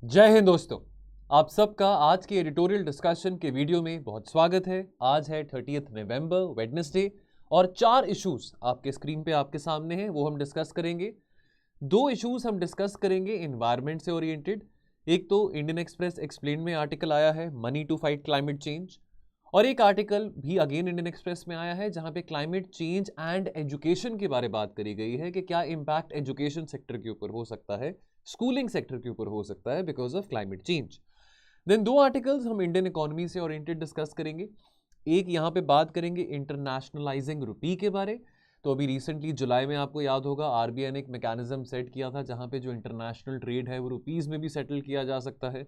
जय हिंद दोस्तों। आप सबका आज के एडिटोरियल डिस्कशन के वीडियो में बहुत स्वागत है। आज है 30 नवंबर वेडनेसडे और 4 इश्यूज आपके स्क्रीन पे आपके सामने हैं, वो हम डिस्कस करेंगे। 2 इश्यूज हम डिस्कस करेंगे एनवायरनमेंट से ओरिएंटेड। एक तो इंडियन एक्सप्रेस एक्सप्लेन में आर्टिकल आया है money to fight climate change, और एक आर्टिकल भी अगेन इंडियन एक्सप्रेस में आया है जहां पे क्लाइमेट चेंज एंड एजुकेशन के बारे में बात करी गई है कि क्या इंपैक्ट एजुकेशन सेक्टर के ऊपर हो सकता है, स्कूलिंग सेक्टर के ऊपर हो सकता है because of climate change. Then 2 articles हम इंडियन इकोनॉमी से ओरिएंटेड डिस्कस करेंगे। एक यहाँ पे बात करेंगे इंटरनेशनलाइजिंग रुपी के बारे। तो अभी रिसेंटली जुलाई में आपको याद होगा आरबीआई ने एक मैकेनिज्म सेट किया था जहां पे जो इंटरनेशनल ट्रेड है वो रुपीज में भी सेटल किया जा सकता है।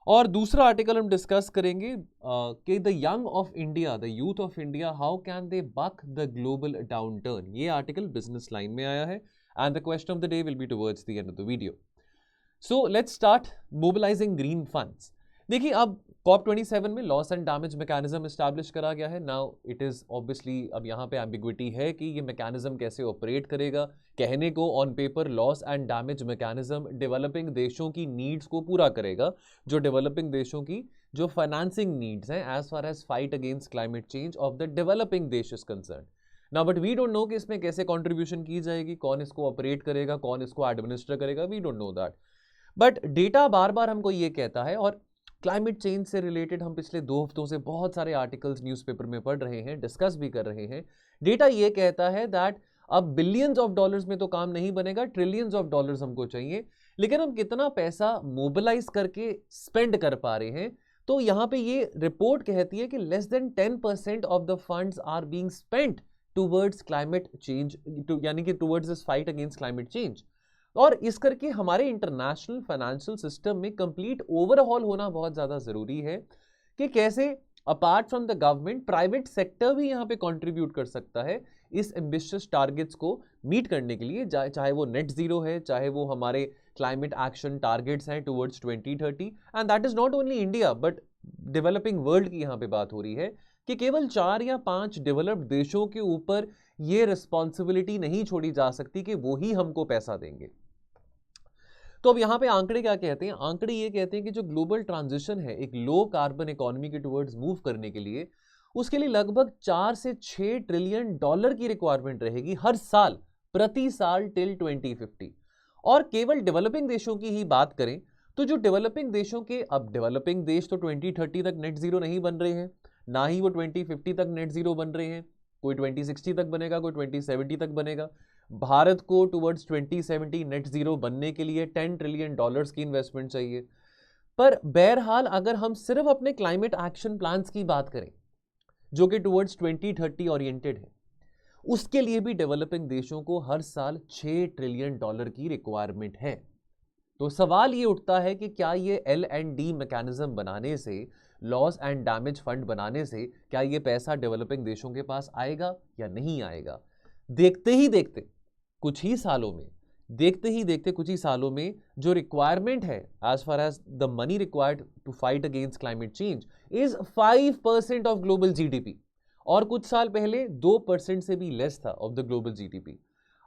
और दूसरा आर्टिकल हम डिस्कस करेंगे कि the young of India, the youth of India, how can they buck the global downturn. ये आर्टिकल बिजनेस लाइन में आया है and the question of the day will be towards the end of the video. So let's start mobilising green funds. देखिए, अब COP27 में loss and damage mechanism establish करा गया है। नाउ इट इज ऑब्वियसली अब यहाँ पे एम्बिग्विटी है कि ये मैकेनिज्म कैसे ऑपरेट करेगा। कहने को on paper loss and damage mechanism developing देशों की नीड्स को पूरा करेगा, जो डेवलपिंग देशों की जो फाइनेंसिंग नीड्स हैं as far as fight against climate change of the developing देश इज कंसर्न। ना बट वी डोंट नो कि इसमें कैसे कंट्रीब्यूशन की जाएगी, कौन इसको ऑपरेट करेगा, कौन इसको एडमिनिस्टर करेगा, we don't know that. But data बार बार हमको ये कहता है, और क्लाइमेट चेंज से रिलेटेड हम पिछले 2 हफ्तों से बहुत सारे आर्टिकल्स न्यूज़पेपर में पढ़ रहे हैं, डिस्कस भी कर रहे हैं। डेटा ये कहता है दैट अब बिलियंस ऑफ डॉलर्स में तो काम नहीं बनेगा, ट्रिलियंस ऑफ डॉलर्स हमको चाहिए। लेकिन हम कितना पैसा मोबिलाइज करके स्पेंड कर पा रहे हैं, तो यहाँ पे ये रिपोर्ट कहती है कि less than 10% of the funds are being spent towards climate change, यानी कि towards this fight against climate change. और इस करके हमारे इंटरनेशनल फाइनेंशियल सिस्टम में कंप्लीट ओवरहॉल होना बहुत ज़्यादा ज़रूरी है कि कैसे apart from the government private sector भी यहाँ पे कंट्रीब्यूट कर सकता है इस एम्बिशियस टारगेट्स को मीट करने के लिए, चाहे वो नेट जीरो है, चाहे वो हमारे क्लाइमेट एक्शन टारगेट्स हैं towards 2030। And that is not only India but developing world की यहाँ पे बात हो रही है कि केवल 4 या 5 डेवलप्ड देशों के ऊपर ये रिस्पॉन्सिबिलिटी नहीं छोड़ी जा सकती कि वो ही हमको पैसा देंगे। तो अब यहाँ पे आंकड़े क्या कहते हैं? आंकड़े ये कहते हैं कि जो ग्लोबल ट्रांजिशन है एक लो कार्बन इकोनॉमी के टुवर्ड्स मूव करने के लिए, उसके लिए लगभग 4 से 6 ट्रिलियन डॉलर की रिक्वायरमेंट रहेगी हर साल, प्रति साल टिल 2050। और केवल डेवलपिंग देशों की ही बात करें तो जो डेवलपिंग देशों के, अब डेवलपिंग देश तो 2030 तक नेट जीरो नहीं बन रहे हैं, ना ही वो 2050 तक नेट जीरो बन रहे हैं। कोई 2060 तक बनेगा, कोई 2070 तक बनेगा। भारत को टुवर्ड्स 2070 नेट जीरो बनने के लिए 10 ट्रिलियन डॉलर्स की इन्वेस्टमेंट चाहिए। पर बहरहाल अगर हम सिर्फ अपने क्लाइमेट एक्शन प्लान्स की बात करें जो कि टुवर्ड्स 2030 ओरिएंटेड है, उसके लिए भी डेवलपिंग देशों को हर साल 6 ट्रिलियन डॉलर की रिक्वायरमेंट है। तो सवाल ये उठता है कि क्या ये L&D मैकेनिज्म बनाने से, लॉस एंड डैमेज फंड बनाने से, क्या ये पैसा डेवलपिंग देशों के पास आएगा या नहीं आएगा? देखते ही देखते कुछ ही सालों में, कुछ ही सालों में जो रिक्वायरमेंट है as far as the money required to fight against climate change is 5% of global GDP, और कुछ साल पहले 2% से भी लेस था ऑफ द ग्लोबल जीडीपी।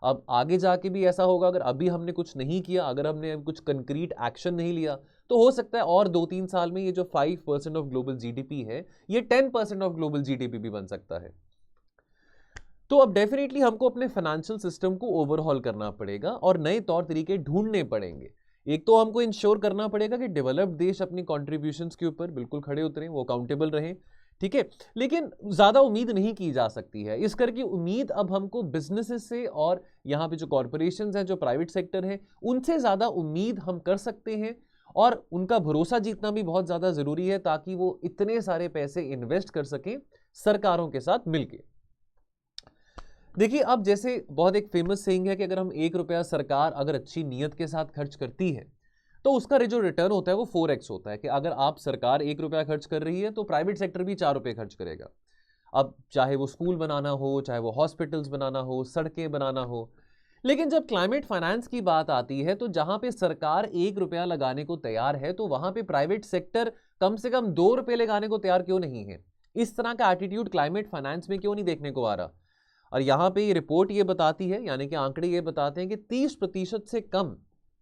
अब आगे जाके भी ऐसा होगा, अगर अभी हमने कुछ नहीं किया, अगर हमने कुछ कंक्रीट एक्शन नहीं लिया, तो हो सकता है और 2-3 साल में ये जो 5% ऑफ ग्लोबल जीडीपी है ये 10% ऑफ ग्लोबल जीडीपी भी बन सकता है। तो अब डेफिनेटली हमको अपने फाइनेंशियल सिस्टम को ओवरहॉल करना पड़ेगा और नए तौर तरीके ढूंढने पड़ेंगे। एक तो हमको इंश्योर करना पड़ेगा कि डेवलप्ड देश अपनी कॉन्ट्रीब्यूशंस के ऊपर बिल्कुल खड़े उतरें, वो अकाउंटेबल रहें, ठीक है। लेकिन ज्यादा उम्मीद नहीं की जा सकती है, इस करके उम्मीद अब हमको बिजनेसेस से और यहाँ पे जो कॉर्पोरेशंस हैं, जो प्राइवेट सेक्टर है, उनसे ज्यादा उम्मीद हम कर सकते हैं। और उनका भरोसा जीतना भी बहुत ज्यादा जरूरी है ताकि वो इतने सारे पैसे इन्वेस्ट कर सकें सरकारों के साथ मिलकर। देखिए, अब जैसे बहुत एक फेमस सेइंग है कि अगर हम 1 रुपया सरकार अगर अच्छी नीयत के साथ खर्च करती है तो उसका जो रिटर्न होता है वो 4x होता है। कि अगर आप सरकार 1 रुपया खर्च कर रही है तो प्राइवेट सेक्टर भी 4 रुपये खर्च करेगा। अब चाहे वो स्कूल बनाना हो, चाहे वो हॉस्पिटल्स बनाना हो, सड़कें बनाना हो। लेकिन जब क्लाइमेट फाइनेंस की बात आती है तो जहां पे सरकार 1 रुपया लगाने को तैयार है तो वहां पे प्राइवेट सेक्टर कम से कम 2 रुपये लगाने को तैयार क्यों नहीं है? इस तरह का एटीट्यूड क्लाइमेट फाइनेंस में क्यों नहीं देखने को आ रहा? और यहाँ पे ये रिपोर्ट ये बताती है, यानी कि आंकड़े ये बताते हैं कि 30% से कम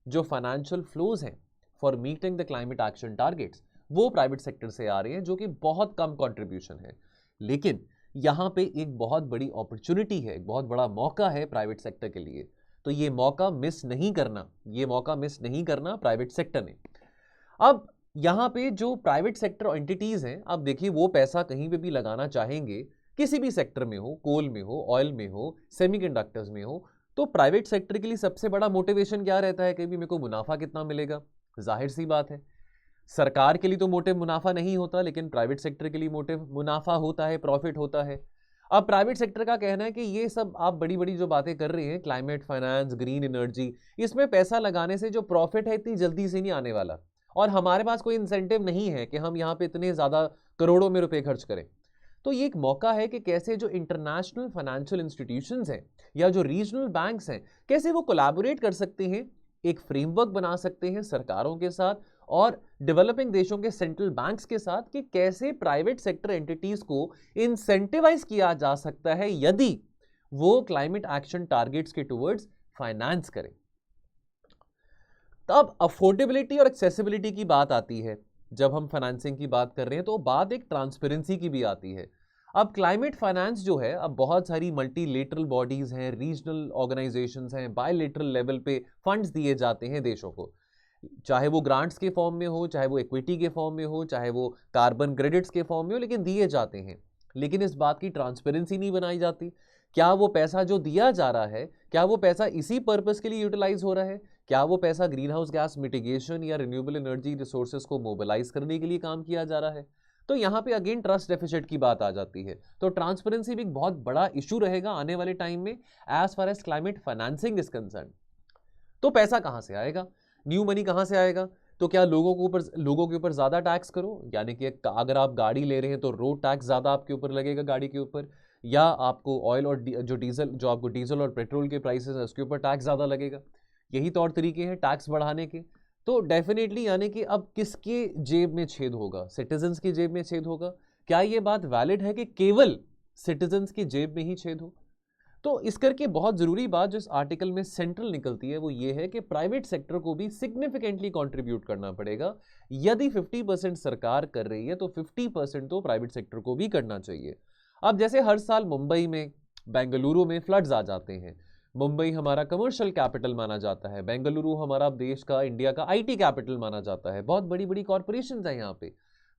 जो फाइनेंशियल फ्लोज हैं for meeting the climate action targets वो प्राइवेट सेक्टर से आ रहे हैं, जो कि बहुत कम कंट्रीब्यूशन है। लेकिन यहां पे एक बहुत बड़ी अपॉर्चुनिटी है, एक बहुत बड़ा मौका है प्राइवेट सेक्टर के लिए। तो ये मौका मिस नहीं करना, ये मौका मिस नहीं करना प्राइवेट सेक्टर ने। अब यहां पे जो प्राइवेट सेक्टर एंटिटीज हैं, अब देखिए वो पैसा कहीं पे भी लगाना चाहेंगे, किसी भी सेक्टर में हो, कोल में हो, ऑयल में हो, सेमीकंडक्टर्स में हो, तो प्राइवेट सेक्टर के लिए सबसे बड़ा मोटिवेशन क्या रहता है कि भी मेरे को मुनाफा कितना मिलेगा। जाहिर सी बात है, सरकार के लिए तो मोटिव मुनाफा नहीं होता, लेकिन प्राइवेट सेक्टर के लिए मोटिव मुनाफा होता है, प्रॉफिट होता है। अब प्राइवेट सेक्टर का कहना है कि ये सब आप बड़ी बड़ी जो बातें कर रहे हैं, क्लाइमेट फाइनेंस, ग्रीन एनर्जी, इसमें पैसा लगाने से जो प्रॉफिट है इतनी जल्दी से नहीं आने वाला, और हमारे पास कोई इंसेंटिव नहीं है कि हम यहाँ पे इतने ज्यादा करोड़ों में रुपए खर्च करें। तो ये एक मौका है कि कैसे जो इंटरनेशनल फाइनेंशियल इंस्टीट्यूशंस हैं या जो रीजनल बैंक्स हैं, कैसे वो कोलैबोरेट कर सकते हैं, एक फ्रेमवर्क बना सकते हैं सरकारों के साथ और डेवलपिंग देशों के सेंट्रल बैंक्स के साथ, कि कैसे प्राइवेट सेक्टर एंटिटीज को इंसेंटिवाइज किया जा सकता है यदि वो क्लाइमेट एक्शन टारगेट्स के टुवर्ड्स फाइनेंस करें। तब अफोर्डेबिलिटी और एक्सेसिबिलिटी की बात आती है। जब हम फाइनेंसिंग की बात कर रहे हैं तो बात एक ट्रांसपेरेंसी की भी आती है। अब क्लाइमेट फाइनेंस जो है, अब बहुत सारी मल्टीलेटरल बॉडीज हैं, रीजनल ऑर्गेनाइजेशंस हैं, बायलेटरल लेवल पे फंड्स दिए जाते हैं देशों को, चाहे वो ग्रांट्स के फॉर्म में हो, चाहे वो इक्विटी के फॉर्म में हो, चाहे वो कार्बन क्रेडिट्स के फॉर्म में हो, लेकिन दिए जाते हैं। लेकिन इस बात की ट्रांसपेरेंसी नहीं बनाई जाती। क्या वो पैसा जो दिया जा रहा है, क्या वो पैसा इसी पर्पस के लिए यूटिलाइज हो रहा है? क्या वो पैसा ग्रीन हाउस गैस मिटिगेशन या रिन्यूएबल एनर्जी रिसोर्सेज को मोबिलाइज करने के लिए काम किया जा रहा है? तो यहाँ पे अगेन ट्रस्ट डेफिसिट की बात आ जाती है। तो ट्रांसपेरेंसी भी एक बहुत बड़ा इशू रहेगा आने वाले टाइम में as far as climate financing is concern. तो पैसा कहां से आएगा, न्यू मनी कहां से आएगा? तो क्या लोगों के ऊपर ज्यादा टैक्स करो, यानी कि अगर आप गाड़ी ले रहे हैं तो रोड टैक्स ज्यादा आपके ऊपर लगेगा गाड़ी के ऊपर, या आपको ऑयल और जो आपको डीजल और पेट्रोल के प्राइसेस है उसके ऊपर टैक्स ज्यादा लगेगा। यही तौर तरीके हैं टैक्स बढ़ाने के। तो डेफिनेटली यानी कि अब किसके जेब में छेद होगा? सिटीजन्स की जेब में छेद होगा। क्या ये बात वैलिड है कि केवल सिटीजन्स की जेब में ही छेद हो? तो इस करके बहुत जरूरी बात जो इस आर्टिकल में सेंट्रल निकलती है वो ये है कि प्राइवेट सेक्टर को भी सिग्निफिकेंटली कंट्रीब्यूट करना पड़ेगा। यदि 50% सरकार कर रही है तो 50% तो प्राइवेट सेक्टर को भी करना चाहिए। अब जैसे हर साल मुंबई में, बेंगलुरु में फ्लड्स आ जाते हैं। मुंबई हमारा कमर्शियल कैपिटल माना जाता है, बेंगलुरु हमारा देश का, इंडिया का आईटी कैपिटल माना जाता है, बहुत बड़ी बड़ी कॉर्पोरेशंस हैं यहाँ पे।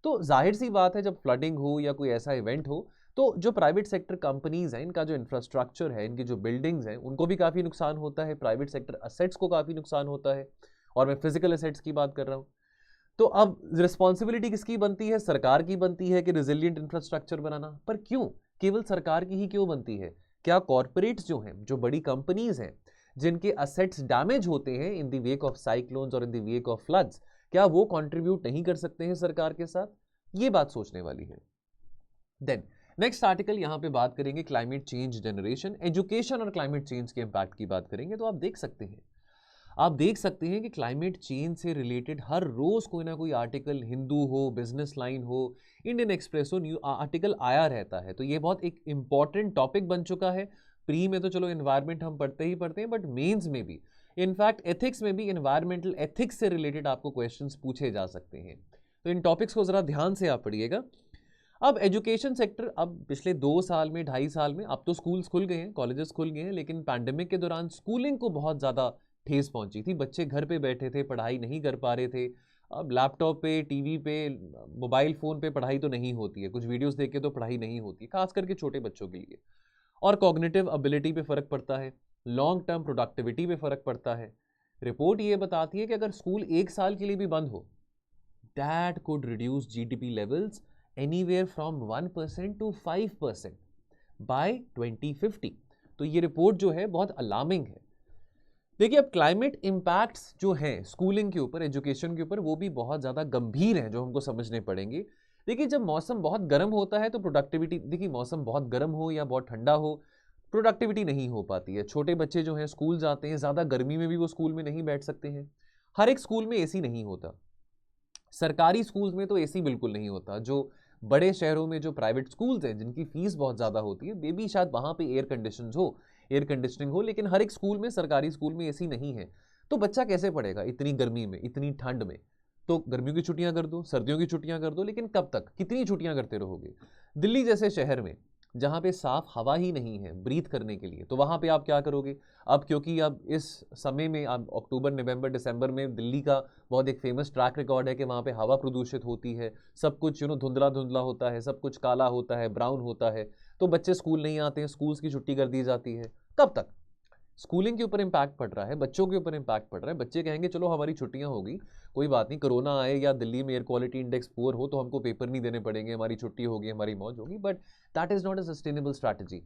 तो जाहिर सी बात है जब फ्लडिंग हो या कोई ऐसा इवेंट हो तो जो प्राइवेट सेक्टर कंपनीज हैं, इनका जो इंफ्रास्ट्रक्चर है, इनकी जो बिल्डिंग्स हैं, उनको भी काफ़ी नुकसान होता है, प्राइवेट सेक्टर असेट्स को काफ़ी नुकसान होता है, और मैं फिजिकल असेट्स की बात कर रहा हूँ। तो अब रिस्पॉन्सिबिलिटी किसकी बनती है? सरकार की बनती है कि रिजिलियंट इंफ्रास्ट्रक्चर बनाना। पर क्यों केवल सरकार की ही क्यों बनती है? क्या कॉर्पोरेट्स जो हैं, जो बड़ी कंपनीज हैं, जिनके असेट्स डैमेज होते हैं in the wake of cyclones और in the wake of floods, क्या वो कंट्रीब्यूट नहीं कर सकते हैं सरकार के साथ? ये बात सोचने वाली है। देन नेक्स्ट आर्टिकल, यहां पे बात करेंगे क्लाइमेट चेंज जनरेशन, एजुकेशन और क्लाइमेट चेंज के इंपैक्ट की बात करेंगे। तो आप देख सकते हैं कि क्लाइमेट चेंज से रिलेटेड हर रोज कोई ना कोई आर्टिकल, हिंदू हो, बिजनेस लाइन हो, इंडियन एक्सप्रेस हो, न्यू आर्टिकल आया रहता है। तो ये बहुत एक इंपॉर्टेंट टॉपिक बन चुका है। प्री में तो चलो एनवायरमेंट हम पढ़ते हैं, बट मेंस में भी, इनफैक्ट एथिक्स में भी एनवायरमेंटल एथिक्स से रिलेटेड आपको क्वेश्चंस पूछे जा सकते हैं। तो इन टॉपिक्स को जरा ध्यान से आप पढ़िएगा। अब एजुकेशन सेक्टर, अब पिछले 2 साल में, 2.5 साल में, अब तो स्कूल्स खुल गए हैं, कॉलेजेस खुल गए हैं, लेकिन पैंडेमिक के दौरान स्कूलिंग को बहुत ज़्यादा ठेस पहुंची थी। बच्चे घर पे बैठे थे, पढ़ाई नहीं कर पा रहे थे। अब लैपटॉप पे, टीवी पे, मोबाइल फ़ोन पे पढ़ाई तो नहीं होती है, कुछ वीडियोस देख के तो पढ़ाई नहीं होती, खास करके छोटे बच्चों के लिए। और कॉग्निटिव एबिलिटी पे फ़र्क पड़ता है, लॉन्ग टर्म प्रोडक्टिविटी पे फ़र्क पड़ता है। रिपोर्ट ये बताती है कि अगर स्कूल 1 साल के लिए भी बंद हो, that could reduce GDP levels anywhere from 1% to 5% by 2050। तो ये रिपोर्ट जो है बहुत अलार्मिंग है। देखिए अब क्लाइमेट इंपैक्ट्स जो हैं स्कूलिंग के ऊपर, एजुकेशन के ऊपर, वो भी बहुत ज़्यादा गंभीर हैं जो हमको समझने पड़ेंगे। देखिए जब मौसम बहुत गर्म होता है तो प्रोडक्टिविटी, देखिए मौसम बहुत गर्म हो या बहुत ठंडा हो, प्रोडक्टिविटी नहीं हो पाती है। छोटे बच्चे जो हैं स्कूल जाते हैं, ज़्यादा गर्मी में भी वो स्कूल में नहीं बैठ सकते हैं। हर एक स्कूल में एसी नहीं होता, सरकारी स्कूल्स में तो एसी बिल्कुल नहीं होता। जो बड़े शहरों में जो प्राइवेट स्कूल्स हैं जिनकी फीस बहुत ज़्यादा होती है, मे बी शायद वहाँ पे एयर कंडीशनिंग हो, लेकिन हर एक स्कूल में, सरकारी स्कूल में एसी नहीं है। तो बच्चा कैसे पढ़ेगा इतनी गर्मी में, इतनी ठंड में? तो गर्मियों की छुट्टियां कर दो, सर्दियों की छुट्टियां कर दो, लेकिन कब तक, कितनी छुट्टियां करते रहोगे? दिल्ली जैसे शहर में जहां पे साफ हवा ही नहीं है ब्रीथ करने के लिए, तो वहां पे आप क्या करोगे? अब क्योंकि अब इस समय में, अब अक्टूबर, नवंबर, दिसंबर में दिल्ली का बहुत एक फेमस ट्रैक रिकॉर्ड है कि वहां पे हवा प्रदूषित होती है, सब कुछ धुंधला धुंधला होता है, सब कुछ काला होता है, ब्राउन होता है, तो बच्चे स्कूल नहीं आते हैं, स्कूल्स की छुट्टी कर दी जाती है। कब तक? स्कूलिंग के ऊपर इंपैक्ट पड़ रहा है, बच्चों के ऊपर इंपैक्ट पड़ रहा है। बच्चे कहेंगे चलो हमारी छुट्टियां होगी, कोई बात नहीं, कोरोना आए या दिल्ली में एयर क्वालिटी इंडेक्स पुअर हो तो हमको पेपर नहीं देने पड़ेंगे, हमारी छुट्टी होगी, हमारी मौज होगी, but that is not a sustainable strategy.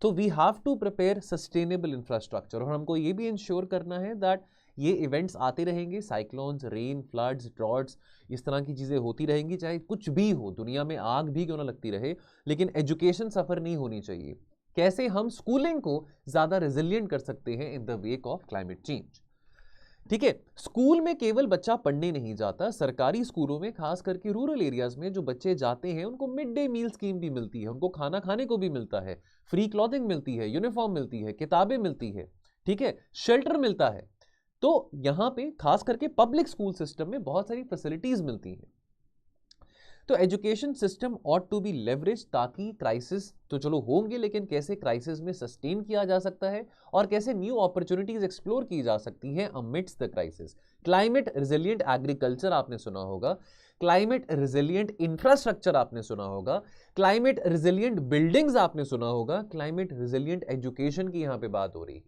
तो we have to prepare sustainable infrastructure, और हमको ये भी इंश्योर करना है दैट ये इवेंट्स आते रहेंगे, साइक्लोन्स, रेन, फ्लड्स, ड्रॉट्स, इस तरह की चीज़ें होती रहेंगी, चाहे कुछ भी हो, दुनिया में आग भी क्यों ना लगती रहे, लेकिन एजुकेशन सफ़र नहीं होनी चाहिए। कैसे हम स्कूलिंग को ज़्यादा रेजिलिएंट कर सकते हैं in the wake of climate change. ठीक है, स्कूल में केवल बच्चा पढ़ने नहीं जाता, सरकारी स्कूलों में खास करके रूरल एरियाज में जो बच्चे जाते हैं उनको मिड डे मील स्कीम भी मिलती है, उनको खाना खाने को भी मिलता है, फ्री क्लॉथिंग मिलती है, यूनिफॉर्म मिलती है, किताबें मिलती है, ठीक है, शेल्टर मिलता है। तो यहां पे खास करके पब्लिक स्कूल सिस्टम में बहुत सारी फैसिलिटीज मिलती हैं। तो education system ought to be leverage, ताकि क्राइसिस तो चलो होंगे, लेकिन कैसे क्राइसिस में सस्टेन किया जा सकता है और कैसे न्यू अपॉर्चुनिटीज एक्सप्लोर की जा सकती हैं amidst the crisis. Climate resilient agriculture आपने सुना होगा, क्लाइमेट रिजिलिएंट इंफ्रास्ट्रक्चर आपने सुना होगा, क्लाइमेट रिजिलिएंट बिल्डिंग्स आपने सुना होगा, क्लाइमेट रिजिलिएंट एजुकेशन की यहां पे बात हो रही है।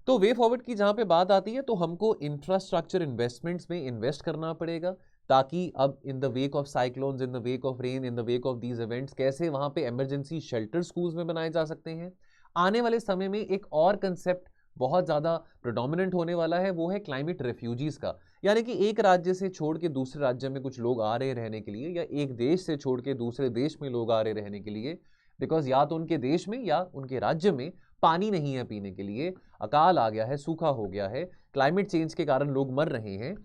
तो वे फॉरवर्ड की जहां पे बात आती है तो हमको इंफ्रास्ट्रक्चर इन्वेस्टमेंट्स में इन्वेस्ट करना पड़ेगा, ताकि अब इन the wake of cyclones, in the wake of rain, in the wake of these events, कैसे वहां पे इमरजेंसी शेल्टर स्कूल्स में बनाए जा सकते हैं। आने वाले समय में एक और कंसेप्ट बहुत ज़्यादा प्रोडोमिनेंट होने वाला है, वो है क्लाइमेट रेफ्यूजीज का, यानी कि एक राज्य से छोड़ के दूसरे राज्य में कुछ लोग आ रहे रहने के लिए, या एक देश से छोड़ के दूसरे देश में लोग आ रहे रहने के लिए, बिकॉज या तो उनके देश में या उनके राज्य में पानी नहीं है पीने के लिए, अकाल आ गया है, सूखा हो गया है, क्लाइमेट चेंज के कारण लोग मर रहे हैं,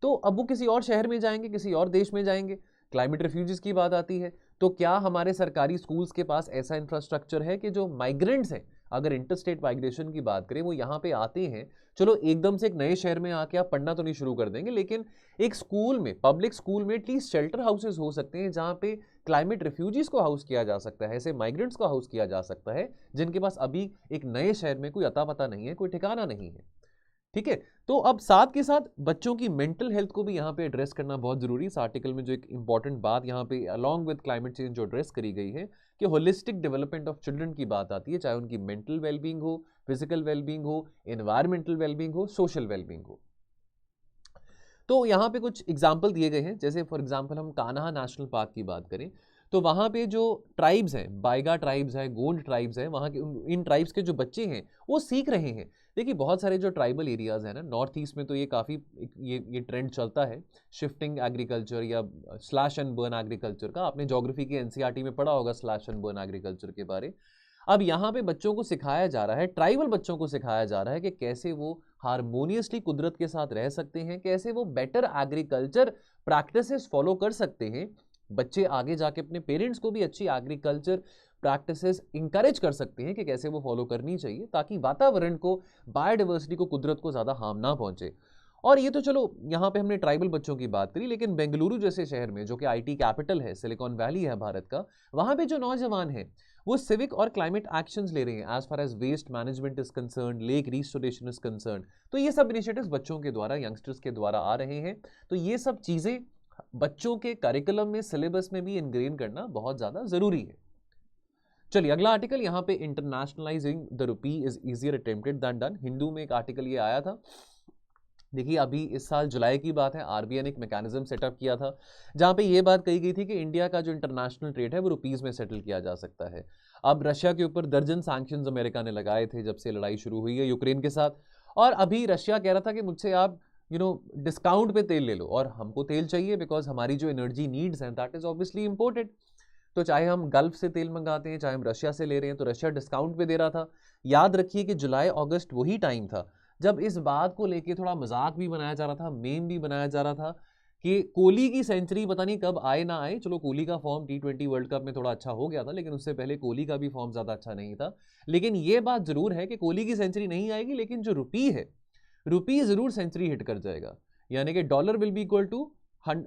तो अब वो किसी और शहर में जाएंगे, किसी और देश में जाएंगे। क्लाइमेट रेफ्यूजीज की बात आती है, तो क्या हमारे सरकारी स्कूल्स के पास ऐसा इंफ्रास्ट्रक्चर है कि जो माइग्रेंट्स हैं, अगर इंटरस्टेट माइग्रेशन की बात करें, वो यहाँ पे आते हैं, चलो एकदम से एक नए शहर में आके आप पढ़ना तो नहीं शुरू कर देंगे, लेकिन एक स्कूल में, पब्लिक स्कूल में एटलीस्ट शेल्टर हाउसेज हो सकते हैं जहाँ पे क्लाइमेट रेफ्यूजीज को हाउस किया जा सकता है, ऐसे माइग्रेंट्स को हाउस किया जा सकता है जिनके पास अभी एक नए शहर में कोई अता पता नहीं है, कोई ठिकाना नहीं है। ठीक है, तो अब साथ के साथ बच्चों की मेंटल हेल्थ को भी यहाँ पे एड्रेस करना बहुत जरूरी है। इस आर्टिकल में जो एक इंपॉर्टेंट बात यहाँ पे अलॉन्ग विद क्लाइमेट चेंज जो एड्रेस करी गई है कि होलिस्टिक डेवलपमेंट ऑफ चिल्ड्रन की बात आती है, चाहे उनकी मेंटल वेलबींग हो, फिजिकल वेलबींग हो, एनवायरमेंटल वेलबींग हो, सोशल वेलबींग हो। तो यहाँ पे कुछ एग्जाम्पल दिए गए हैं, जैसे फॉर एग्जाम्पल हम कान्हा नेशनल पार्क की बात करें तो वहाँ पे जो ट्राइब्स हैं, बाइगा ट्राइब्स है, गोंड ट्राइब्स है, वहाँ के इन ट्राइब्स के जो बच्चे हैं वो सीख रहे हैं। देखिए बहुत सारे जो ट्राइबल एरियाज हैं ना, नॉर्थ ईस्ट में तो ये काफ़ी ये ट्रेंड चलता है शिफ्टिंग एग्रीकल्चर या स्लैश एंड बर्न एग्रीकल्चर का। आपने ज्योग्राफी के एनसीईआरटी में पढ़ा होगा स्लैश एंड बर्न एग्रीकल्चर के बारे। अब यहाँ पे बच्चों को सिखाया जा रहा है, ट्राइबल बच्चों को सिखाया जा रहा है कि कैसे वो हारमोनियसली कुदरत के साथ रह सकते हैं, कैसे वो बेटर एग्रीकल्चर प्रैक्टिसेस फॉलो कर सकते हैं। बच्चे आगे जाके अपने पेरेंट्स को भी अच्छी एग्रीकल्चर प्रैक्टिसेस इंकरेज कर सकते हैं कि कैसे वो फॉलो करनी चाहिए, ताकि वातावरण को, बायोडाइवर्सिटी को, कुदरत को ज़्यादा हार्म ना पहुंचे। और ये तो चलो यहाँ पे हमने ट्राइबल बच्चों की बात करी, लेकिन बेंगलुरु जैसे शहर में, जो कि आईटी कैपिटल है, सिलिकॉन वैली है भारत का, वहाँ पे जो नौजवान हैं वो सिविक और क्लाइमेट एक्शंस ले रहे हैं as far as waste management is concern, lake restoration is concern. तो ये सब इनिशिएटिव्स बच्चों के द्वारा, यंगस्टर्स के द्वारा आ रहे हैं। तो ये सब चीज़ें बच्चों के करिकुलम में, सिलेबस में भी इनग्रेन करना बहुत ज़्यादा ज़रूरी है। चलिए अगला आर्टिकल यहाँ पे, internationalising the rupee is easier attempted than done. Hindu में एक आर्टिकल ये आया था। देखिए अभी इस साल जुलाई की बात है, आरबीआई ने एक मैकेनिज्म सेटअप किया था जहाँ पे ये बात कही गई थी कि इंडिया का जो इंटरनेशनल ट्रेड है वो रुपीज़ में सेटल किया जा सकता है। अब रशिया के ऊपर दर्जन सैंक्शंस अमेरिका ने लगाए थे जब से लड़ाई शुरू हुई है यूक्रेन के साथ, और अभी रशिया कह रहा था कि मुझसे आप डिस्काउंट पे तेल ले लो, और हमको तेल चाहिए बिकॉज हमारी जो एनर्जी नीड्स हैं दैट इज ऑब्वियसली इंपोर्टेड। तो चाहे हम गल्फ से तेल मंगाते हैं, चाहे हम रशिया से ले रहे हैं, तो रशिया डिस्काउंट पे दे रहा था। याद रखिए कि जुलाई अगस्त वही टाइम था जब इस बात को लेके थोड़ा मजाक भी बनाया जा रहा था, मेम भी बनाया जा रहा था कि कोहली की सेंचुरी पता नहीं कब आए ना आए, चलो कोहली का फॉर्म T20 वर्ल्ड कप में थोड़ा अच्छा हो गया था, लेकिन उससे पहले कोहली का भी फॉर्म ज़्यादा अच्छा नहीं था। लेकिन ये बात ज़रूर है कि कोहली की सेंचुरी नहीं आएगी, लेकिन जो रुपी है, रुपी ज़रूर सेंचुरी हिट कर जाएगा। यानी कि dollar will be equal to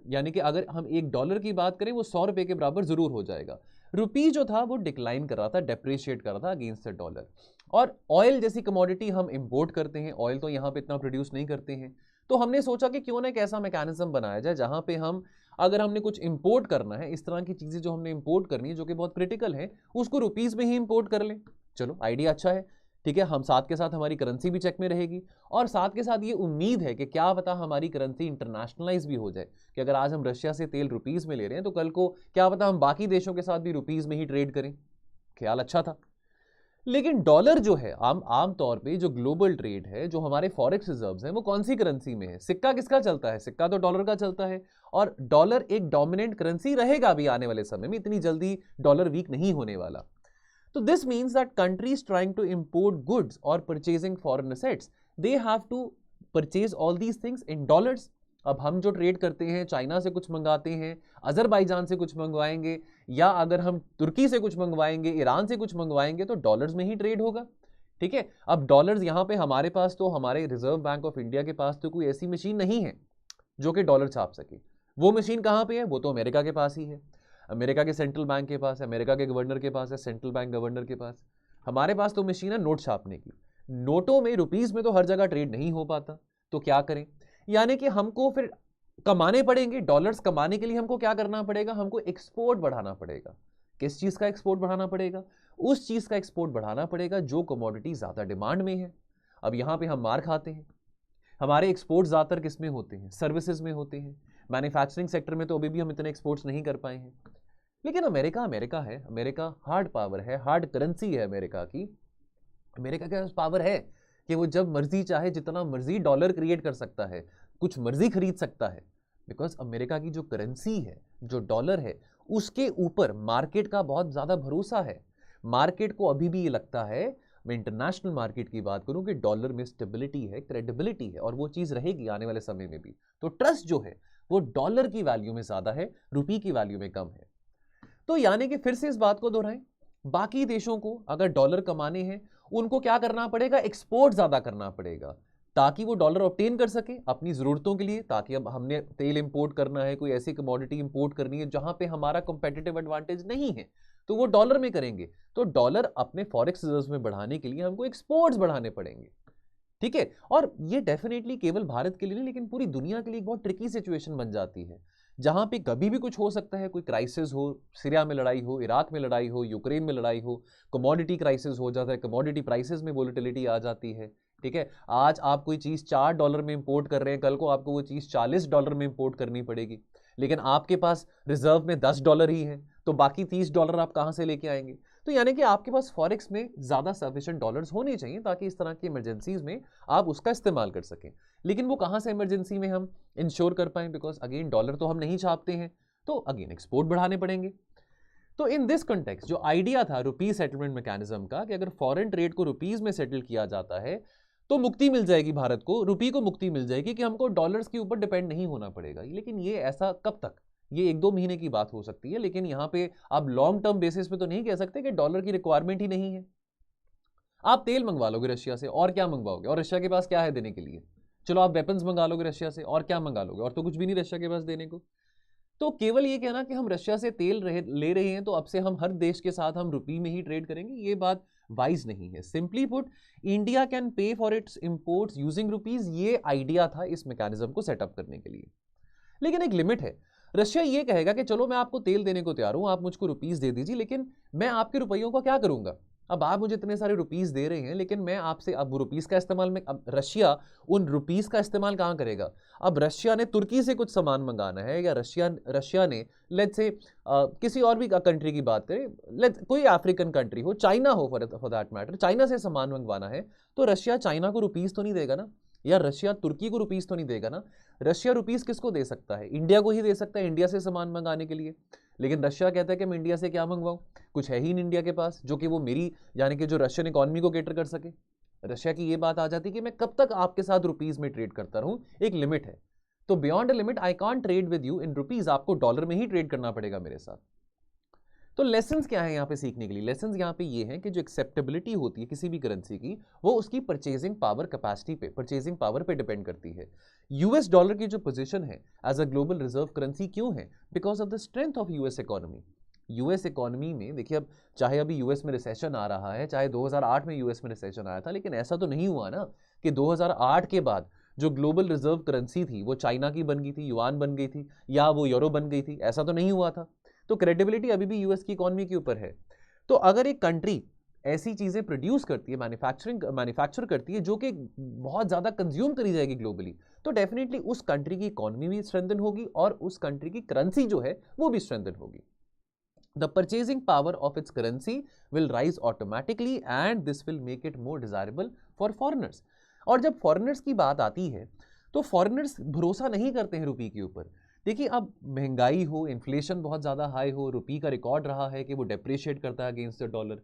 यानी कि अगर हम $1 की बात करें वो 100 रुपये के बराबर ज़रूर हो जाएगा। रुपी जो था वो डिक्लाइन कर रहा था, डेप्रिशिएट कर रहा था अगेंस्ट द डॉलर। और ऑयल जैसी कमोडिटी हम इंपोर्ट करते हैं, ऑयल तो यहाँ पे इतना प्रोड्यूस नहीं करते हैं, तो हमने सोचा कि क्यों ना एक ऐसा मैकेनिज्म बनाया जाए जहाँ पे हम अगर हमने कुछ इंपोर्ट करना है, इस तरह की चीज़ें जो हमने इंपोर्ट करनी है जो कि बहुत क्रिटिकल है, उसको रुपीज़ में ही इंपोर्ट कर लें। चलो आइडिया अच्छा है, ठीक है। हम साथ के साथ हमारी करेंसी भी चेक में रहेगी, और साथ के साथ ये उम्मीद है कि क्या पता हमारी करेंसी इंटरनेशनलाइज भी हो जाए, कि अगर आज हम रशिया से तेल रुपीज़ में ले रहे हैं तो कल को क्या पता हम बाकी देशों के साथ भी रुपीज़ में ही ट्रेड करें। ख्याल अच्छा था। लेकिन डॉलर जो है आम तौर पे जो ग्लोबल ट्रेड है, जो हमारे फॉरेक्स रिजर्व्स हैं, वो कौन सी करेंसी में है? सिक्का किसका चलता है? सिक्का तो डॉलर का चलता है, और डॉलर एक डोमिनेंट करेंसी रहेगा भी आने वाले समय में, इतनी जल्दी डॉलर वीक नहीं होने वाला। तो this means that countries trying to import goods और purchasing foreign assets, they have to purchase all these things in dollars. अब हम जो ट्रेड करते हैं, चाइना से कुछ मंगाते हैं, अजरबैजान से कुछ मंगवाएंगे, या अगर हम तुर्की से कुछ मंगवाएंगे, ईरान से कुछ मंगवाएंगे, तो डॉलर्स में ही ट्रेड होगा, ठीक है। अब डॉलर्स यहाँ पे हमारे पास, तो हमारे रिजर्व बैंक ऑफ इंडिया के पास तो कोई ऐसी मशीन नहीं है जो कि डॉलर छाप सके। वो मशीन कहाँ पे है? वो तो अमेरिका के पास ही है, अमेरिका के सेंट्रल बैंक के पास है, अमेरिका के गवर्नर के पास है, सेंट्रल बैंक गवर्नर के पास। हमारे पास तो मशीन है नोट छापने की। नोटों में, रुपीज़ में तो हर जगह ट्रेड नहीं हो पाता, तो क्या करें? यानी कि हमको फिर कमाने पड़ेंगे डॉलर्स। कमाने के लिए हमको क्या करना पड़ेगा? हमको एक्सपोर्ट बढ़ाना पड़ेगा। किस चीज़ का एक्सपोर्ट बढ़ाना पड़ेगा? उस चीज़ का एक्सपोर्ट बढ़ाना पड़ेगा जो कमोडिटी ज़्यादा डिमांड में है। अब यहाँ पे हम मार खाते हैं। हमारे एक्सपोर्ट ज़्यादातर किस में होते हैं? सर्विसेज में होते हैं। मैन्युफैक्चरिंग सेक्टर में तो अभी भी हम इतने एक्सपोर्ट्स नहीं कर पाए हैं। लेकिन अमेरिका अमेरिका है, अमेरिका हार्ड पावर है, हार्ड करेंसी है अमेरिका की। अमेरिका के पास पावर है कि वो जब मर्जी चाहे जितना मर्जी डॉलर क्रिएट कर सकता है, कुछ मर्जी खरीद सकता है, बिकॉज अमेरिका की जो करेंसी है, जो डॉलर है, उसके ऊपर मार्केट का बहुत ज़्यादा भरोसा है। मार्केट को अभी भी ये लगता है, मैं इंटरनेशनल मार्केट की बात करूं, कि डॉलर में स्टेबिलिटी है, क्रेडिबिलिटी है, और वो चीज़ रहेगी आने वाले समय में भी। तो ट्रस्ट जो है वो डॉलर की वैल्यू में ज़्यादा है, रुपी की वैल्यू में कम है। तो यानी कि फिर से इस बात को दोहराएं, बाकी देशों को अगर डॉलर कमाने हैं, उनको क्या करना पड़ेगा? एक्सपोर्ट ज़्यादा करना पड़ेगा, ताकि वो डॉलर ऑब्टेन कर सके अपनी ज़रूरतों के लिए। ताकि अब हमने तेल इंपोर्ट करना है, कोई ऐसी कमोडिटी इंपोर्ट करनी है जहां पे हमारा कंपेटिटिव एडवांटेज नहीं है, तो वो डॉलर में करेंगे। तो डॉलर अपने फॉरेक्स रिजर्व्स में बढ़ाने के लिए हमको एक्सपोर्ट्स बढ़ाने पड़ेंगे, ठीक है। और ये डेफिनेटली केवल भारत के लिए नहीं, लेकिन पूरी दुनिया के लिए एक बहुत ट्रिकी सिचुएशन बन जाती है, जहां पे कभी भी कुछ हो सकता है। कोई क्राइसिस हो, सीरिया में लड़ाई हो, इराक में लड़ाई हो, यूक्रेन में लड़ाई हो, कमोडिटी क्राइसिस हो जाता है, कमोडिटी प्राइसेस में वोलेटिलिटी आ जाती है, ठीक है। आज आप कोई चीज़ $4 में इंपोर्ट कर रहे हैं, कल को आपको वो चीज़ $40 में इंपोर्ट करनी पड़ेगी, लेकिन आपके पास रिजर्व में $10 ही है, तो बाकी $30 आप कहाँ से लेके आएंगे? तो यानी कि आपके पास फॉरेक्स में ज़्यादा सफिशिएंट डॉलर्स होने चाहिए, ताकि इस तरह की इमरजेंसीज में आप उसका इस्तेमाल कर सकें। लेकिन वो कहाँ से इमरजेंसी में हम इंश्योर कर पाएं? बिकॉज अगेन डॉलर तो हम नहीं छापते हैं, तो अगेन एक्सपोर्ट बढ़ाने पड़ेंगे। तो इन दिस कंटेक्स्ट जो आइडिया था रुपीज सेटलमेंट मैकेनिज्म का, कि अगर फॉरेन ट्रेड को रुपीज में सेटल किया जाता है तो मुक्ति मिल जाएगी भारत को, रुपी को मुक्ति मिल जाएगी, कि हमको डॉलर्स के ऊपर डिपेंड नहीं होना पड़ेगा। लेकिन ये ऐसा कब तक? ये 1-2 महीने की बात हो सकती है, लेकिन यहाँ पे आप लॉन्ग टर्म बेसिस पे तो नहीं कह सकते कि डॉलर की रिक्वायरमेंट ही नहीं है। आप तेल मंगवा लोगे रशिया से, और क्या मंगवाओगे? और रशिया के पास क्या है देने के लिए? चलो आप वेपन्स मंगा लोगे रशिया से, और क्या मंगा लोगे? और तो कुछ भी नहीं रशिया के पास देने को। तो केवल ये कहना कि हम रशिया से तेल ले रहे हैं, तो अब से हम हर देश के साथ हम रुपी में ही ट्रेड करेंगे, ये बात वाइज नहीं है। Simply put, India can pay for its imports using rupees, ये आइडिया था इस मैकेनिज्म को सेटअप करने के लिए। लेकिन एक लिमिट है। रशिया ये कहेगा कि चलो मैं आपको तेल देने को तैयार हूं, आप मुझको रुपीज दे दीजिए, लेकिन मैं आपके रुपयों का क्या करूंगा? अब आप मुझे इतने सारे रुपीस दे रहे हैं, लेकिन मैं आपसे अब रुपीस का इस्तेमाल में, अब रशिया उन रुपीस का इस्तेमाल कहाँ करेगा? अब रशिया ने तुर्की से कुछ सामान मंगाना है, या रशिया ने लेट्स से किसी और भी कंट्री की बात करें, लेट्स कोई अफ्रीकन कंट्री हो, चाइना हो फॉर दैट मैटर, चाइना से सामान मंगवाना है, तो रशिया चाइना को रुपीस तो नहीं देगा ना, या रशिया तुर्की को रुपीस तो नहीं देगा ना। रशिया रुपीस किसको दे सकता है? इंडिया को ही दे सकता है, इंडिया से सामान मंगाने के लिए। लेकिन रशिया कहता है कि मैं इंडिया से क्या मंगवाऊं? कुछ है ही नहीं इंडिया के पास जो कि वो मेरी, यानी कि जो रशियन इकोनॉमी को केटर कर सके। रशिया की ये बात आ जाती है कि मैं कब तक आपके साथ रुपीस में ट्रेड करता रहूं, एक लिमिट है। तो beyond a limit I can't trade with you in rupees, आपको डॉलर में ही ट्रेड करना पड़ेगा मेरे साथ। तो लेसन्स क्या है यहाँ पे सीखने के लिए? लेसन्स यहाँ पे ये हैं कि जो एक्सेप्टेबिलिटी होती है किसी भी करेंसी की, वो उसकी परचेजिंग पावर कैपेसिटी पे, परचेजिंग पावर पे डिपेंड करती है। यूएस डॉलर की जो पोजीशन है as a global reserve currency क्यों है? Because of the strength of US economy. US economy में देखिए, अब चाहे अभी यूएस में रिसेशन आ रहा है, चाहे 2008 में यूएस में रिसेशन आया था, लेकिन ऐसा तो नहीं हुआ ना कि 2008 के बाद जो ग्लोबल रिजर्व करेंसी थी वो चाइना की बन गई थी, युआन बन गई थी, या वो यूरो बन गई थी। ऐसा तो नहीं हुआ था। तो क्रेडिबिलिटी अभी भी यूएस की इकोनॉमी के ऊपर है। तो अगर एक कंट्री ऐसी चीजें प्रोड्यूस करती है, मैन्युफैक्चर करती है जो कि बहुत ज्यादा कंज्यूम करी जाएगी ग्लोबली, तो डेफिनेटली उस कंट्री की इकोनॉमी भी स्ट्रेंथन होगी और उस कंट्री की करेंसी जो है वो भी स्ट्रेंथन होगी। The purchasing power of its currency will rise automatically and this will make it more desirable for foreigners. और जब फॉरेनर्स की बात आती है तो फॉरेनर्स भरोसा नहीं करते हैं रुपये के ऊपर। देखिए, अब महंगाई हो, इन्फ्लेशन बहुत ज़्यादा हाई हो, रुपये का रिकॉर्ड रहा है कि वो डेप्रिशिएट करता है अगेंस्ट द डॉलर,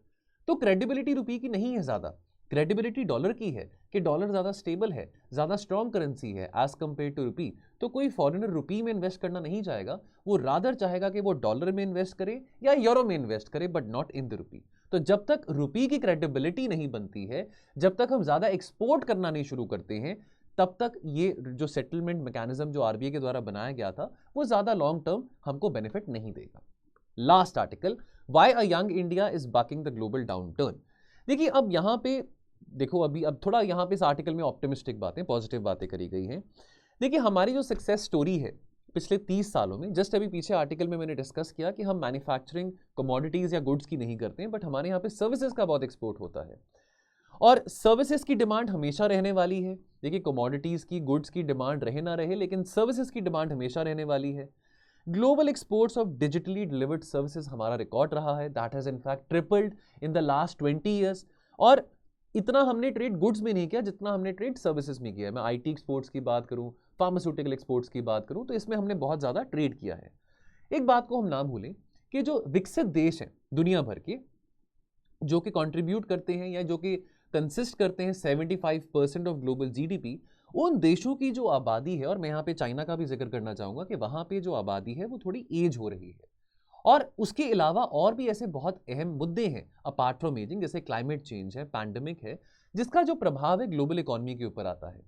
तो क्रेडिबिलिटी रुपये की नहीं है ज़्यादा, क्रेडिबिलिटी डॉलर की है कि डॉलर ज़्यादा स्टेबल है, ज़्यादा स्ट्रॉन्ग करेंसी है एज कंपेयर टू रुपी। तो कोई फॉरेनर रुपी में इन्वेस्ट करना नहीं चाहेगा, वो रादर चाहेगा कि वो डॉलर में इन्वेस्ट करे या यूरो में इन्वेस्ट करे, but not in the rupee. तो जब तक रुपी की क्रेडिबिलिटी नहीं बनती है, जब तक हम ज़्यादा एक्सपोर्ट करना नहीं शुरू करते हैं, तब तक ये जो सेटलमेंट मैकेनिज्म जो आरबीआई के द्वारा बनाया गया था वो ज़्यादा लॉन्ग टर्म हमको बेनिफिट नहीं देगा। Last article, why a young India is baking the global downturn. देखिए, अब यहाँ पे देखो, अब थोड़ा यहाँ पे इस आर्टिकल में ऑप्टिमिस्टिक बातें, पॉजिटिव बातें करी गई हैं। देखिए, हमारी जो सक्सेस स्टोरी है पिछले 30 सालों में, जस्ट अभी पीछे आर्टिकल में मैंने डिस्कस किया कि हम मैन्युफैक्चरिंग कमोडिटीज़ या गुड्स की नहीं करते हैं, बट हमारे यहाँ पे सर्विसेज का बहुत एक्सपोर्ट होता है और सर्विसेज की डिमांड हमेशा रहने वाली है। देखिए, कमोडिटीज़ की, गुड्स की डिमांड रहे ना रहे, लेकिन सर्विसेज की डिमांड हमेशा रहने वाली है। Global exports of digitally delivered services हमारा रिकॉर्ड रहा है, that has in fact tripled in the last 20 years. और इतना हमने ट्रेड गुड्स में नहीं किया जितना हमने ट्रेड सर्विसेज में किया है। मैं आईटी एक्सपोर्ट्स की बात करूं, फार्मास्यूटिकल एक्सपोर्ट्स की बात करूं, तो इसमें हमने बहुत ज़्यादा ट्रेड किया है। एक बात को हम ना भूलें कि जो विकसित देश हैं दुनिया भर के, जो कि कंट्रीब्यूट करते हैं या जो कि कंसिस्ट करते हैं 75% ऑफ ग्लोबल जीडीपी, उन देशों की जो आबादी है, और मैं यहाँ पे चाइना का भी जिक्र करना चाहूँगा कि वहाँ पे जो आबादी है वो थोड़ी एज हो रही है। और उसके अलावा और भी ऐसे बहुत अहम मुद्दे हैं अपार्ट फ्रॉम एजिंग, जैसे क्लाइमेट चेंज है, पैंडेमिक है, जिसका जो प्रभाव है ग्लोबल इकोनॉमी के ऊपर आता है।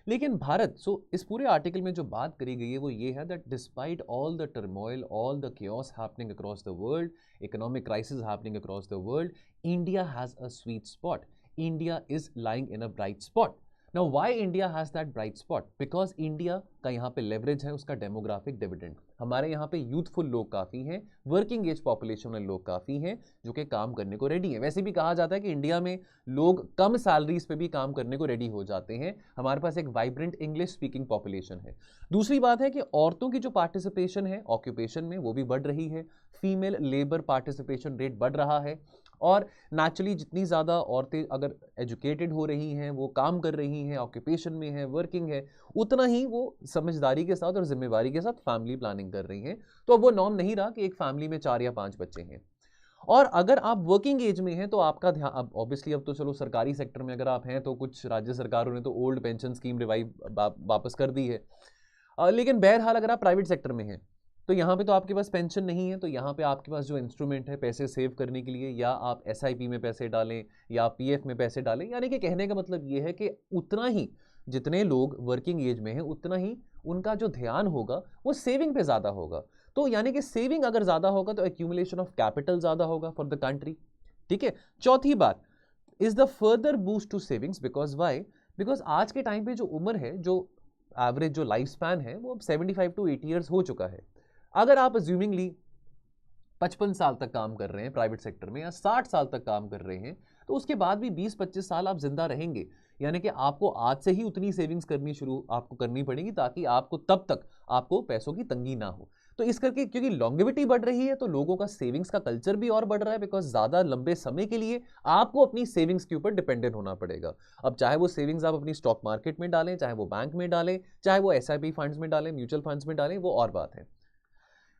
लेकिन भारत, इस पूरे आर्टिकल में जो बात करी गई है वो ये है that despite all the turmoil, all the chaos happening across the world, economic crisis happening across the world, India has a sweet spot, India is lying in a bright spot. Now why India has that bright spot? Because India का यहाँ पे leverage है उसका demographic dividend. हमारे यहाँ पे youthful लोग काफ़ी हैं, वर्किंग एज पॉपुलेशन वाले लोग काफ़ी हैं जो कि काम करने को रेडी हैं। वैसे भी कहा जाता है कि इंडिया में लोग कम सैलरीज पे भी काम करने को रेडी हो जाते हैं। हमारे पास एक वाइब्रेंट इंग्लिश स्पीकिंग पॉपुलेशन है। दूसरी बात है कि औरतों की जो पार्टिसिपेशन है ऑक्यूपेशन में वो भी बढ़ रही है, फीमेल लेबर पार्टिसिपेशन रेट बढ़ रहा है। और नेचुरली जितनी ज़्यादा औरतें अगर एजुकेटेड हो रही हैं, वो काम कर रही हैं, ऑक्यूपेशन में है, वर्किंग है, उतना ही वो समझदारी के साथ और जिम्मेवारी के साथ फैमिली प्लानिंग कर रही हैं। तो अब वो नॉर्म नहीं रहा कि एक फैमिली में 4 या 5 बच्चे हैं। और अगर आप वर्किंग एज में हैं तो आपका ध्यान, अब ऑब्वियसली अब तो चलो सरकारी सेक्टर में अगर आप हैं तो कुछ राज्य सरकारों ने तो ओल्ड पेंशन स्कीम रिवाइव वापस कर दी है, लेकिन बहरहाल अगर आप प्राइवेट सेक्टर में हैं तो यहाँ पे तो आपके पास पेंशन नहीं है, तो यहाँ पे आपके पास जो इंस्ट्रूमेंट है पैसे सेव करने के लिए, या आप एसआईपी में पैसे डालें या पीएफ में पैसे डालें, यानी कि कहने का मतलब ये है कि उतना ही जितने लोग वर्किंग एज में हैं उतना ही उनका जो ध्यान होगा वो सेविंग पे ज़्यादा होगा। तो यानी कि सेविंग अगर ज़्यादा होगा तो एक्यूमुलेशन ऑफ कैपिटल ज़्यादा होगा फॉर द कंट्री। ठीक है। चौथी बात is the further boost to savings, because why, because आज के टाइम पे जो उम्र है, जो एवरेज जो लाइफ स्पैन है वो अब 75 to 80 ईयर्स हो चुका है। अगर आप अज्यूमिंगली 55 साल तक काम कर रहे हैं प्राइवेट सेक्टर में या 60 साल तक काम कर रहे हैं, तो उसके बाद भी 20-25 साल आप जिंदा रहेंगे, यानी कि आपको आज से ही उतनी सेविंग्स करनी शुरू आपको करनी पड़ेगी ताकि आपको तब तक आपको पैसों की तंगी ना हो। तो इस करके क्योंकि लॉन्गेविटी बढ़ रही है तो लोगों का सेविंग्स का कल्चर भी और बढ़ रहा है, बिकॉज ज़्यादा लंबे समय के लिए आपको अपनी सेविंग्स के ऊपर डिपेंडेंट होना पड़ेगा। अब चाहे वो सेविंग्स आप अपनी स्टॉक मार्केट में डालें, चाहे वो बैंक में डालें, चाहे वो एसआईपी फंड्स में डालें, म्यूचुअल फंड्स में डालें, वो और बात है।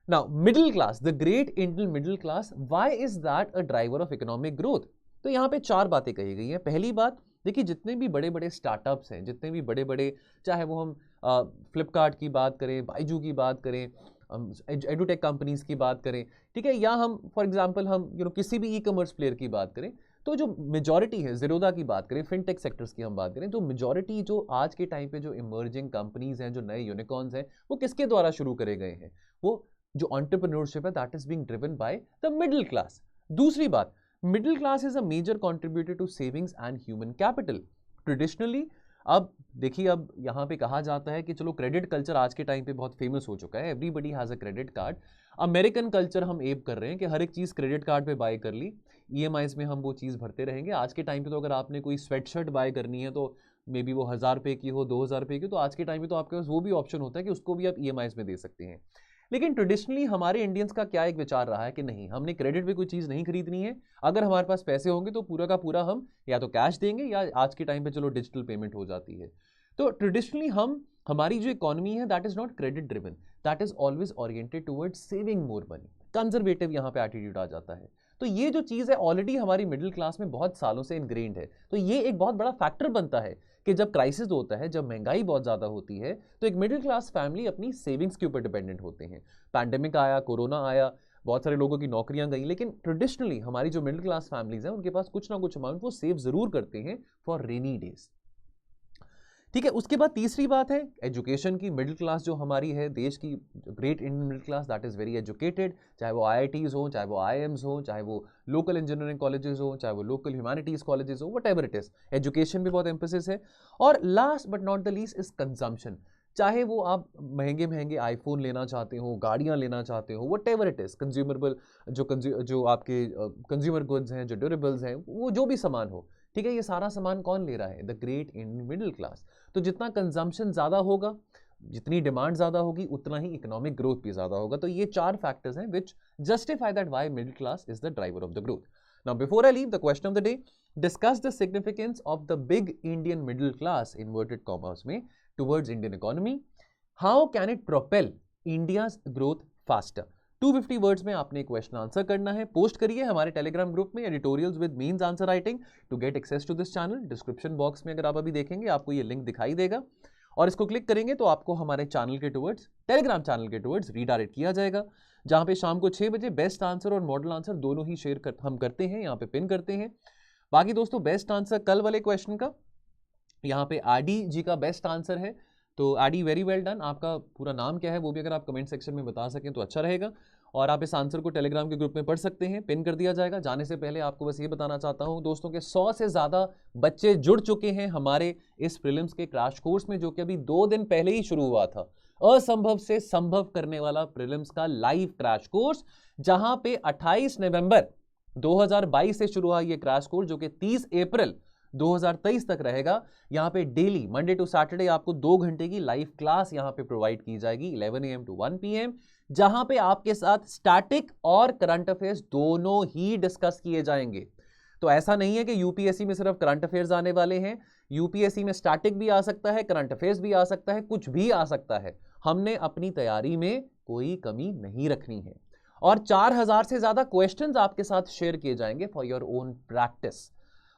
Now, middle class, the great Indian middle class, why is that a driver of economic growth? तो यहाँ पे 4 बातें कही गई हैं। पहली बात, देखिए जितने भी बड़े बड़े स्टार्टअप्स हैं, जितने भी बड़े बड़े, चाहे वो हम फ्लिपकार्ट की बात करें, बाइजू की बात करें, एडुटेक कंपनीज की बात करें, ठीक है, या हम फॉर एग्जांपल हम किसी भी ई कॉमर्स प्लेयर की बात करें, तो जो मेजॉरिटी है, ज़ीरोधा की बात करें, फिनटेक सेक्टर्स की हम बात करें, तो मेजॉरिटी जो आज के टाइम पे जो इमर्जिंग कंपनीज हैं, जो नए यूनिकॉर्न्स हैं, वो किसके द्वारा शुरू करे गए हैं? वो जो एंटरप्रेन्योरशिप है, that is being driven by the middle class. दूसरी बात, middle class is a major contributor to savings and human capital traditionally. अब देखिए, अब यहाँ पे कहा जाता है कि चलो क्रेडिट कल्चर आज के टाइम पे बहुत फेमस हो चुका है, everybody has a credit card. American culture हम एप कर रहे हैं कि हर एक चीज़ क्रेडिट कार्ड पे बाय कर ली, ईएमआईज में हम वो चीज़ भरते रहेंगे। आज के टाइम पे तो अगर आपने कोई स्वेटशर्ट बाय करनी है तो मे बी वो 1000 रुपये की हो, 2000 रुपये की, तो आज के टाइम पे तो आपके पास वो भी ऑप्शन होता है कि उसको भी आप ईएमआईज में दे सकते हैं। लेकिन ट्रेडिशनली हमारे इंडियंस का क्या एक विचार रहा है कि नहीं, हमने क्रेडिट पे कोई चीज़ नहीं खरीदनी है, अगर हमारे पास पैसे होंगे तो पूरा का पूरा हम या तो कैश देंगे या आज के टाइम पे चलो डिजिटल पेमेंट हो जाती है। तो ट्रेडिशनली हमारी जो इकोनॉमी है that is not credit driven, that is always oriented towards saving more money. Conservative यहाँ पे एटीट्यूड आ जाता है। तो ये जो चीज़ है ऑलरेडी हमारी मिडिल क्लास में बहुत सालों से इनग्रेन्ड है। तो ये एक बहुत बड़ा फैक्टर बनता है कि जब क्राइसिस होता है, जब महंगाई बहुत ज़्यादा होती है, तो एक मिडिल क्लास फैमिली अपनी सेविंग्स के ऊपर डिपेंडेंट होते हैं। पैंडेमिक आया, कोरोना आया, बहुत सारे लोगों की नौकरियां गई, लेकिन ट्रेडिशनली हमारी जो मिडिल क्लास फैमिलीज हैं उनके पास कुछ ना कुछ अमाउंट वो सेव जरूर करते हैं फॉर रेनी डेज। ठीक है, उसके बाद तीसरी बात है एजुकेशन की। मिडिल क्लास जो हमारी है देश की, great Indian middle class, that is very educated, चाहे वो आईआईटीज़ हो, चाहे वो आईआईएम्स हो, चाहे वो लोकल इंजीनियरिंग कॉलेजेस हो, चाहे वो लोकल ह्यूमैनिटीज़ कॉलेजेस हो, what ever it is, education भी बहुत एम्फेसिस है। और last but not the least is consumption. चाहे वो आप महंगे महंगे आईफोन लेना चाहते हो, गाड़ियाँ लेना चाहते हो, वट एवर इट इज़, कंज्यूमरेबल जो आपके कंज्यूमर गुड्स हैं, जो ड्यूरेबल्स हैं, वो जो भी सामान हो, ठीक है, ये सारा सामान कौन ले रहा है? The great Indian middle class. तो जितना कंजम्पशन ज़्यादा होगा, जितनी डिमांड ज़्यादा होगी, उतना ही इकोनॉमिक ग्रोथ भी ज़्यादा होगा। तो ये 4 फैक्टर्स हैं which justify that why middle class is the driver of the growth. Now before I leave the question of the day, discuss the significance of the big Indian middle class inverted commerce में towards Indian economy. How can it propel India's growth faster? 250 words में आपने question answer करना है। Post करिए हमारे Telegram group में editorials with means answer writing to get access to this channel. Description box में अगर आप अभी देखेंगे आपको ये लिंक दिखाई देगा और इसको क्लिक करेंगे तो आपको हमारे चैनल के टुवर्ड्स, टेलीग्राम चैनल के टुवर्ड्स रीडायरेक्ट किया जाएगा, जहां पे शाम को 6 बजे बेस्ट आंसर और मॉडल आंसर दोनों ही हम करते हैं, यहाँ पे पिन करते हैं। बाकी दोस्तों, बेस्ट आंसर कल वाले क्वेश्चन का यहाँ पे आरडी जी का बेस्ट आंसर है, तो आरडी वेरी वेल डन। आपका पूरा नाम क्या है वो भी अगर आप कमेंट सेक्शन में बता सकें तो अच्छा रहेगा। और आप इस आंसर को टेलीग्राम के ग्रुप में पढ़ सकते हैं, पिन कर दिया जाएगा। जाने से पहले आपको बस ये बताना चाहता हूं दोस्तों के 100 से ज़्यादा बच्चे जुड़ चुके हैं हमारे इस प्रीलिम्स के क्रैश कोर्स में, जो कि अभी 2 दिन पहले ही शुरू हुआ था। असंभव से संभव करने वाला प्रीलिम्स का लाइव क्रैश कोर्स, जहां पे 28 नवंबर 2022 से शुरू हुआ ये क्रैश कोर्स, जो कि 30 अप्रैल 2023 तक रहेगा। यहाँ पे डेली मंडे टू सैटरडे आपको 2 घंटे की लाइव क्लास यहाँ पे प्रोवाइड की जाएगी 11 AM to 1 PM, जहां पे आपके साथ स्टैटिक और करंट अफेयर्स दोनों ही डिस्कस किए जाएंगे। तो ऐसा नहीं है कि यूपीएससी में सिर्फ करंट अफेयर्स आने वाले हैं, यूपीएससी में स्टैटिक भी आ सकता है, करंट अफेयर्स भी आ सकता है, कुछ भी आ सकता है। हमने अपनी तैयारी में कोई कमी नहीं रखनी है और 4000 से ज्यादा क्वेश्चंस आपके साथ शेयर किए जाएंगे फॉर योर ओन प्रैक्टिस।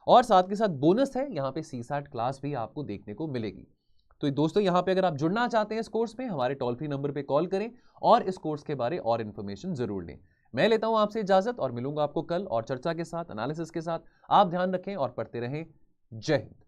और साथ के साथ बोनस है, यहाँ पे सीसैट क्लास भी आपको देखने को मिलेगी। तो दोस्तों, यहाँ पे अगर आप जुड़ना चाहते हैं इस कोर्स में, हमारे टोल फ्री नंबर पे कॉल करें और इस कोर्स के बारे और इन्फॉर्मेशन जरूर लें। मैं लेता हूं आपसे इजाजत और मिलूंगा आपको कल और चर्चा के साथ, एनालिसिस के साथ। आप ध्यान रखें और पढ़ते रहें। जय हिंद।